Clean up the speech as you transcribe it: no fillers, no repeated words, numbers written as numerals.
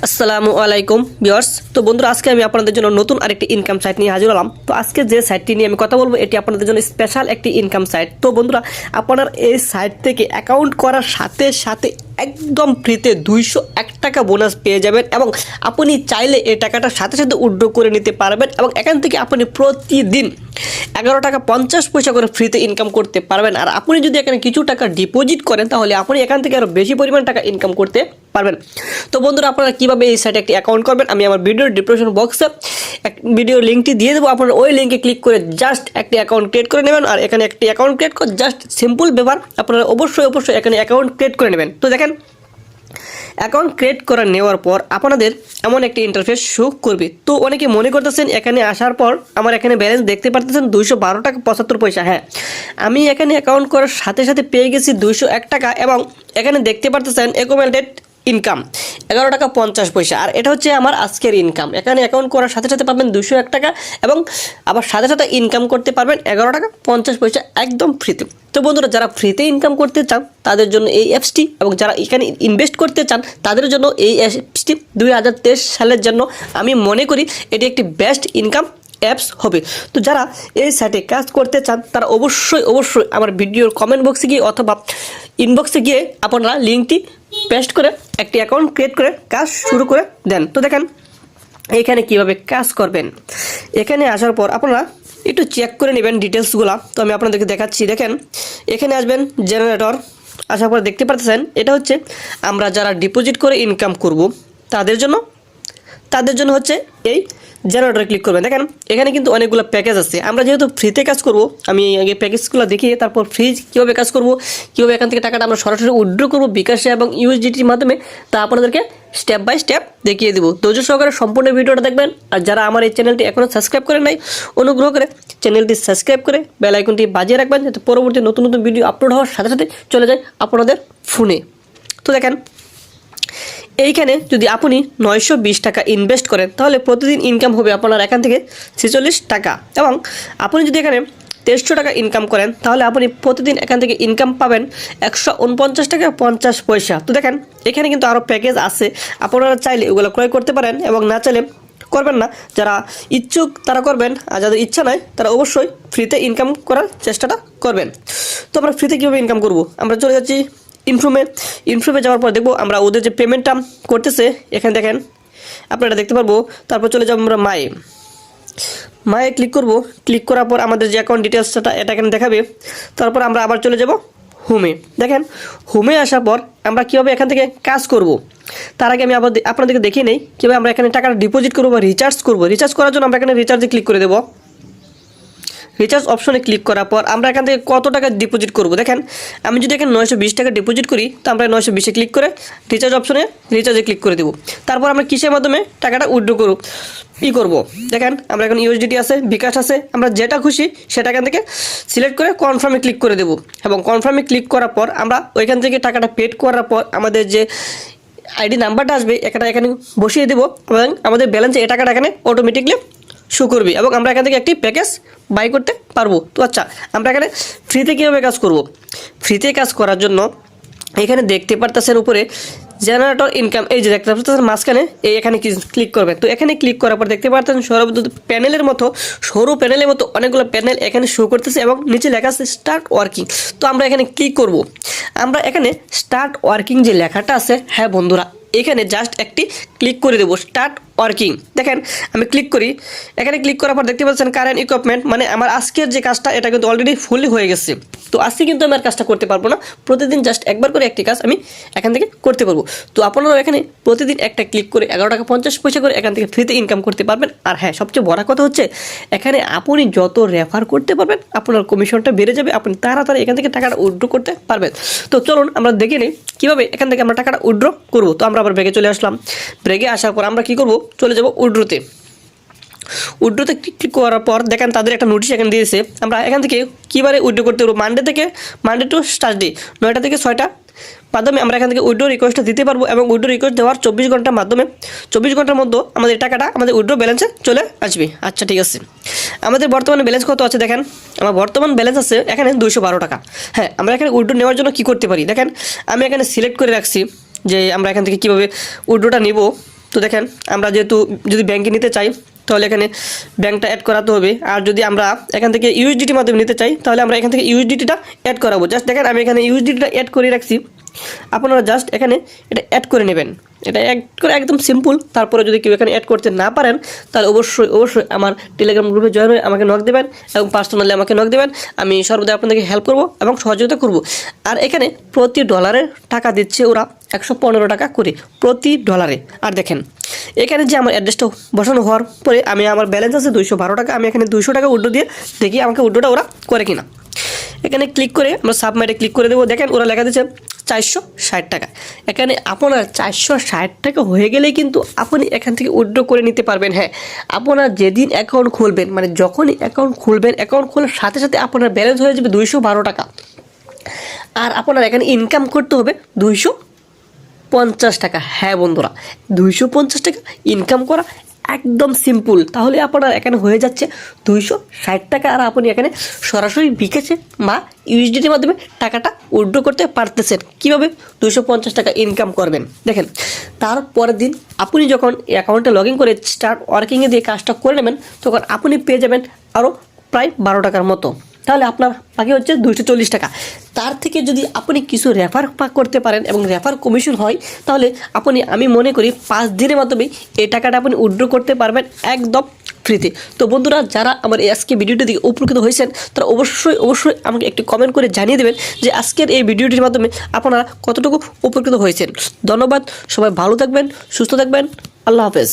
আসসালামু আলাইকুম ভিউয়ার্স। তো বন্ধুরা, আজকে আমি আপনাদের জন্য নতুন আরেকটি ইনকাম সাইট নিয়ে হাজির হলাম। তো আজকে যে সাইটটি নিয়ে আমি কথা বলবো এটি আপনাদের জন্য স্পেশাল একটি ইনকাম সাইট। তো বন্ধুরা, আপনার এই সাইট থেকে অ্যাকাউন্ট করার সাথে সাথে একদম ফ্রিতে 201 টাকা বোনাস পেয়ে যাবেন এবং আপনি চাইলে এই টাকাটা সাথে সাথে উইথড্র করে নিতে পারবেন এবং এখান থেকে আপনি প্রতিদিন 11 টাকা 50 পয়সা করে ফ্রিতে ইনকাম করতে পারবেন। আর আপনি যদি এখানে কিছু টাকা ডিপোজিট করেন তাহলে আপনি এখান থেকে আরও বেশি পরিমাণ টাকা ইনকাম করতে পারবেন। তো বন্ধুরা, আপনারা কীভাবে এই সাইটে একটি অ্যাকাউন্ট করবেন আমি আমার ভিডিওর ডিসক্রিপশন বক্সে ভিডিও লিঙ্কটি দিয়ে দেবো। আপনারা ওই লিঙ্কে ক্লিক করে জাস্ট একটি অ্যাকাউন্ট ক্রিয়েট করে নেবেন। আর এখানে একটি অ্যাকাউন্ট ক্রিয়েট করে জাস্ট সিম্পল ব্যাপার, আপনারা অবশ্যই এখানে অ্যাকাউন্ট ক্রিয়েট করে নেবেন। তো দেখেন, অ্যাকাউন্ট ক্রিয়েট করে নেওয়ার পর আপনাদের এমন একটি ইন্টারফেস শো করবে। তো অনেকে মনে করতেছেন এখানে আসার পর আমার এখানে ব্যালেন্স দেখতে পারতেছেন 212 টাকা 75 পয়সা। হ্যাঁ, আমি এখানে অ্যাকাউন্ট করার সাথে সাথে পেয়ে গেছি 201 টাকা এবং এখানে দেখতে পারতেছেন অ্যাকুমুলেটেড ইনকাম 11 টাকা 50 পয়সা। আর এটা হচ্ছে আমার আজকের ইনকাম। এখানে অ্যাকাউন্ট করার সাথে সাথে পাবেন 201 টাকা এবং আবার সাথে সাথে ইনকাম করতে পারবেন 11 টাকা 50 পয়সা একদম ফ্রিতে। তো বন্ধুরা, যারা ফ্রিতে ইনকাম করতে চান তাদের জন্য এই অ্যাপসটি এবং যারা এখানে ইনভেস্ট করতে চান তাদের জন্য এই অ্যাপসটি 2023 সালের জন্য আমি মনে করি এটি একটি বেস্ট ইনকাম অ্যাপস হবে। তো যারা এই সাইটে কাজ করতে চান তারা অবশ্যই আমার ভিডিওর কমেন্ট বক্সে গিয়ে অথবা ইনবক্সে গিয়ে আপনারা লিঙ্কটি পেস্ট করে একটি অ্যাকাউন্ট ক্রিয়েট করে কাজ শুরু করে দেন। তো দেখেন এখানে কিভাবে কাজ করবেন। এখানে আসার পর আপনারা একটু চেক করে নেবেন ডিটেলসগুলো। তো আমি আপনাদেরকে দেখাচ্ছি। দেখেন, এখানে আসবেন জেনারেটর, আসার পর দেখতে পাচ্ছেন এটা হচ্ছে আমরা যারা ডিপোজিট করে ইনকাম করব তাদের জন্য হচ্ছে এই জেনারেটরে ক্লিক করবেন। দেখেন এখানে কিন্তু অনেকগুলো প্যাকেজ আছে। আমরা যেহেতু ফ্রিতে কাজ করব, আমি আগে প্যাকেজগুলো দেখিয়ে তারপর ফ্রি কীভাবে কাজ করব, কীভাবে এখান থেকে টাকাটা আমরা সরাসরি উইথড্র করব বিকাশে এবং ইউএসডিটির মাধ্যমে, তা আপনাদেরকে স্টেপ বাই স্টেপ দেখিয়ে দেবো। ধৈর্য সহকারে সম্পূর্ণ ভিডিওটা দেখবেন। আর যারা আমার এই চ্যানেলটি এখনও সাবস্ক্রাইব করেন নাই, অনুগ্রহ করে চ্যানেলটি সাবস্ক্রাইব করে বেল আইকনটি বাজিয়ে রাখবেন যাতে পরবর্তী নতুন নতুন ভিডিও আপলোড হওয়ার সাথে সাথে চলে যায় আপনাদের ফোনে। তো দেখেন, এইখানে যদি আপনি 920 টাকা ইনভেস্ট করেন তাহলে প্রতিদিন ইনকাম হবে আপনার এখান থেকে 46 টাকা এবং আপনি যদি এখানে 2300 টাকা ইনকাম করেন তাহলে আপনি প্রতিদিন এখান থেকে ইনকাম পাবেন 149 টাকা 50 পয়সা। তো দেখেন এখানে কিন্তু আরও প্যাকেজ আছে, আপনারা চাইলে ওগুলো ক্রয় করতে পারেন এবং না চাইলে করবেন না। যারা ইচ্ছুক তারা করবেন, আর যাদের ইচ্ছা নাই তারা অবশ্যই ফ্রিতে ইনকাম করার চেষ্টাটা করবেন। তো আমরা ফ্রিতে কীভাবে ইনকাম করব, আমরা চলে যাচ্ছি ইনফ্রুমে যাওয়ার পর দেখবো আমরা ওদের যে পেমেন্টটা করতেছে। এখানে দেখেন আপনারা দেখতে পারবো। তারপর চলে যাবো আমরা মায়ে ক্লিক করব। ক্লিক করার পর আমাদের যে অ্যাকাউন্ট ডিটেলসটা এটা এখানে দেখাবে। তারপর আমরা আবার চলে যাব হোমে। দেখেন হোমে আসার পর আমরা কীভাবে এখান থেকে কাজ করব তার আগে আমি আবার আপনাদেরকে দেখিয়ে নেই কীভাবে আমরা এখানে টাকাটা ডিপোজিট করবো বা রিচার্জ করবো। রিচার্জ করার জন্য আমরা এখানে রিচার্জে ক্লিক করে দেবো। রিচার্জ অপশনে ক্লিক করার পর আমরা এখান থেকে কত টাকা ডিপোজিট করব। দেখেন আমি যদি এখানে 920 টাকা ডিপোজিট করি তো আমরা 920-এ ক্লিক করে রিচার্জ অপশনে রিচার্জে ক্লিক করে দেবো। তারপর আমরা কিসের মাধ্যমে টাকাটা উইথড্র করব। দেখেন আমরা এখন ইউএসডিটি আছে, বিকাশ আছে, আমরা যেটা খুশি সেটা এখান থেকে সিলেক্ট করে কনফার্মে ক্লিক করে দেবো এবং কনফার্মে ক্লিক করার পর আমরা ওইখান থেকে টাকাটা পেড করার পর আমাদের যে আইডি নাম্বারটা আসবে এখানে বসিয়ে দেবো এবং আমাদের ব্যালেন্সে এই টাকাটা এখানে অটোমেটিকলি শো করবে এবং আমরা এখান থেকে একটি প্যাকেজ বাই করতে পারবো। তো আচ্ছা, আমরা এখানে ফ্রিতে কীভাবে কাজ করব। ফ্রিতে কাজ করার জন্য এখানে দেখতে পারতেছেন উপরে জেনারেটর ইনকাম, এই যে দেখতে পাচ্ছেন মাঝখানে এখানে ক্লিক করবেন। তো এখানে ক্লিক করার পর দেখতে পাচ্ছেন সরু প্যানেলের মতো অনেকগুলো প্যানেল এখানে শো করতেছে এবং নিচে লেখা আছে স্টার্ট ওয়ার্কিং। তো আমরা এখানে ক্লিক করব। আমরা এখানে স্টার্ট ওয়ার্কিং যে লেখাটা আছে, হ্যাঁ বন্ধুরা, এখানে জাস্ট একটি ক্লিক করে দেবো স্টার্ট ওয়ার্কিং। দেখেন আমি ক্লিক করি। এখানে ক্লিক করার পর দেখতে পাচ্ছেন কারেন্ট ইকুইপমেন্ট, মানে আমার আজকের যে কাজটা এটা কিন্তু অলরেডি ফুললি হয়ে গেছে। তো আজকে কিন্তু আমি আর কাজটা করতে পারবো না, প্রতিদিন জাস্ট একবার করে একটি কাজ আমি এখান থেকে করতে পারবো। তো আপনারাও এখানে প্রতিদিন একটা ক্লিক করে 11 টাকা 50 পয়সা করে এখান থেকে ফ্রিতে ইনকাম করতে পারবেন। আর হ্যাঁ, সবচেয়ে বড় কথা হচ্ছে এখানে আপনি যত রেফার করতে পারবেন আপনার কমিশনটা বেড়ে যাবে, আপনি তাড়াতাড়ি এখান থেকে টাকাটা উইথড্র করতে পারবেন। তো চলুন আমরা দেখে নিই কীভাবে এখান থেকে আমরা টাকাটা উইথড্র করবো। তো আমরা আবার ব্রেকে চলে আসলাম। ব্রেকে আসার পর আমরা কী করবো, চলে যাব উইথড্রতে ক্লিক করার পর দেখেন তাদের একটা নোটিশ এখানে দিয়েছে। আমরা এখান থেকে কীভাবে উইথড্র করতে পারবো, মানডে টু স্টারডে 9টা থেকে 6টা মাধ্যমে আমরা এখান থেকে উইথড্র রিকোয়েস্টটা দিতে পারবো এবং উইথড্র রিকোয়েস্ট দেওয়ার 24 ঘন্টার মাধ্যমে 24 ঘন্টার মধ্যে আমাদের টাকাটা আমাদের উইথড্র ব্যালেন্সে চলে আসবে। আচ্ছা ঠিক আছে, আমাদের বর্তমানে ব্যালেন্স কত আছে দেখেন। আমার বর্তমান ব্যালেন্স আছে এখানে 212 টাকা। হ্যাঁ, আমরা এখানে উইথড্র নেওয়ার জন্য কী করতে পারি, দেখেন আমি এখানে সিলেক্ট করে রাখছি যে আমরা এখান থেকে কীভাবে উইথড্রটা নিব। তো তো দেখেন আমরা যেহেতু যদি ব্যাংকে নিতে চাই তাহলে এখানে ব্যাংকটা অ্যাড করাতে হবে। আর যদি আমরা এখান থেকে ইউএসডিটি মাধ্যমে নিতে চাই তাহলে আমরা এখান থেকে ইউএসডিটিটা অ্যাড করাবো। জাস্ট দেখেন আমি এখানে ইউএসডিটিটা অ্যাড করে রাখছি, আপনারা জাস্ট এখানে এটা অ্যাড করে নেবেন। এটা অ্যাড করে একদম সিম্পল। তারপরে যদি কেউ এখানে অ্যাড করতে না পারেন তাহলে অবশ্যই আমার টেলিগ্রাম গ্রুপে জয়েন হয়ে আমাকে নক দেবেন এবং পার্সোনালি আমাকে নক দেবেন। আমি সর্বদা আপনাদেরকে হেল্প করব এবং সহযোগিতা করব। আর এখানে প্রতি ডলারে টাকা দিচ্ছে ওরা 115 টাকা করে প্রতি ডলারে। আর দেখেন এখানে যে আমার অ্যাড্রেসটা বসানো হওয়ার পরে আমি আমার ব্যালেন্স আছে 212 টাকা, আমি এখানে 200 টাকা উইথড্র দিয়ে দেখি আমাকে উইথড্রটা ওরা করে কিনা। এখানে ক্লিক করে আমরা সাবমিটে ক্লিক করে দেবো। দেখেন ওরা লেখা দিচ্ছে 460 টাকা। এখানে আপনার 460 টাকা হয়ে গেলেই কিন্তু আপনি এখান থেকে উইথড্র করে নিতে পারবেন। হ্যাঁ, আপনার যেদিন অ্যাকাউন্ট খুলবেন, মানে যখনই অ্যাকাউন্ট খুলবেন, অ্যাকাউন্ট খোলার সাথে সাথে আপনার ব্যালেন্স হয়ে যাবে 212 টাকা। আর আপনার এখানে ইনকাম করতে হবে 250 টাকা। হ্যাঁ বন্ধুরা, 250 টাকা ইনকাম করা একদম সিম্পল। তাহলে আপনার এখানে হয়ে যাচ্ছে 260 টাকা। আর আপনি এখানে সরাসরি বিকাশে বা ইউএসডিটির মাধ্যমে টাকাটা উইথড্র করতে পারতেছেন। কীভাবে 250 টাকা ইনকাম করবেন দেখেন। তারপরের দিন আপনি যখন অ্যাকাউন্টে লগ ইন করে স্টার্ট ওয়ার্কিংয়ে দিয়ে কাজটা করে নেবেন তখন আপনি পেয়ে যাবেন আরও প্রায় 12 টাকার মতো। তাহলে আপনার বাকি হচ্ছে 240 টাকা। তার থেকে যদি আপনি কিছু রেফার করতে পারেন এবং রেফার কমিশন হয় তাহলে আমি মনে করি 5 দিনের মাধ্যমে এই টাকাটা আপনি উইথড্র করতে পারবেন একদম ফ্রিতে। তো বন্ধুরা, যারা আমার এই আজকে ভিডিওটি দিকে উপকৃত হয়েছেন তারা অবশ্যই আমাকে একটি কমেন্ট করে জানিয়ে দেবেন যে আজকের এই ভিডিওটির মাধ্যমে আপনারা কতটুকু উপকৃত হয়েছেন। ধন্যবাদ, সবাই ভালো থাকবেন, সুস্থ থাকবেন, আল্লাহ হাফেজ।